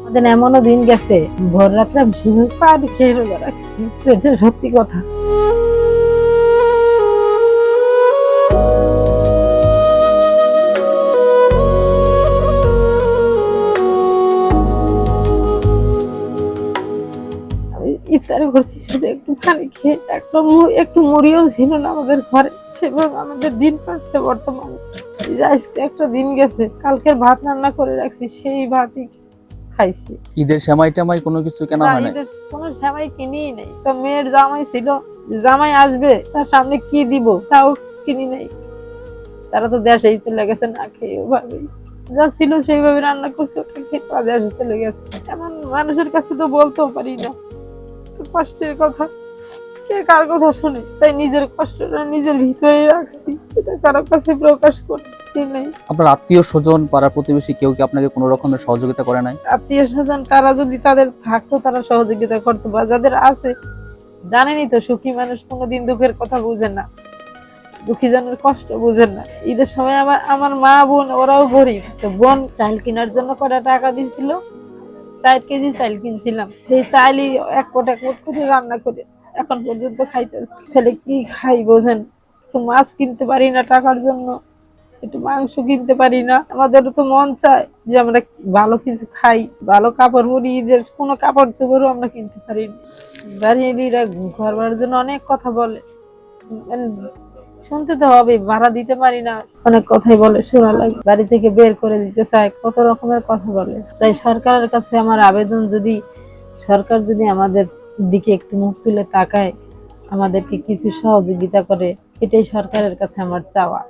আমাদের এমনও দিন গেছে ভোর রাত্রে আমি শুধু পানি খেয়ে রোজা রাখছি, এটা সত্যি কথা। ইফতারি করছি শুধু একটু পানি খেয়ে, একটু মুড়িও ছিল না আমাদের ঘরে, সেভাবে আমাদের দিন কাটছে বর্তমানে। আজকে একটা দিন গেছে, কালকের ভাত রান্না করে রাখছি, সেই ভাতই খাইছি। ঈদের সেমাই টেমাই কোনো কিছু কেনা হয় না? ঈদের কোনো সেমাই কিনিই নেই। তো মেয়ের জামাই ছিল, জামাই আসবে তার সামনে কি দিব তাও কিনি নেই। তারা তো দেশেই চলে গেছে না খেয়ে, ওভাবেই যা ছিল সেইভাবে রান্না করছে, ওটা খেয়ে দেশে চলে গেছে। এমন মানুষের কাছে তো বলতেও পারি না, কষ্টের কথা কে কার কথা শুনে, তাই নিজের কষ্টটা নিজের ভিতরে রাখছি, এটা কারো কাছে প্রকাশ করতে নেই। আপনার আত্মীয় স্বজন পাড়া প্রতিবেশী কেউ কি আপনাকে কোনো রকমের সহযোগিতা করে নাই? আত্মীয় স্বজন তারা যদি তাদের থাকতো তারা সহযোগিতা করতো, বা যাদের আছে জানেনই তো, সুখী মানুষ কোনোদিন দুঃখের কথা বুঝেন না, দুঃখী জনের কষ্ট বুঝেন না। ঈদের সময় আমার মা বোন ওরাও গরিব, তো বোন চাল কেনার জন্য কটা টাকা দিছিল, 4 কেজি চাল কিনছিলাম, সেই চালই এক কোট করে রান্না করে এখন পর্যন্ত খাইতেছি। ছেলে কি খাই বোঝেন, একটু মাছ কিনতে পারি না টাকার জন্য, একটু মাংস কিনতে পারি না। আমাদের তো মন চায় যে আমরা ভালো কিছু খাই, ভালো কাপড় পরি, ঈদের কোনো কাপড় চোপড়ও আমরা কিনতে পারি না। দাঁড়িয়েরা ঘর ভাড়ার জন্য অনেক কথা বলে, শুনতে তো হবে, ভাড়া দিতে পারি না, অনেক কথাই বলে, শোনা লাগে, বাড়ি থেকে বের করে দিতে চায়, কত রকমের কথা বলে। তাই সরকারের কাছে আমার আবেদন, যদি সরকার যদি আমাদের দিকে একটু মুখ তুলে তাকায়, আমাদেরকে কিছু সহযোগিতা করে, এটাই সরকারের কাছে আমার চাওয়া।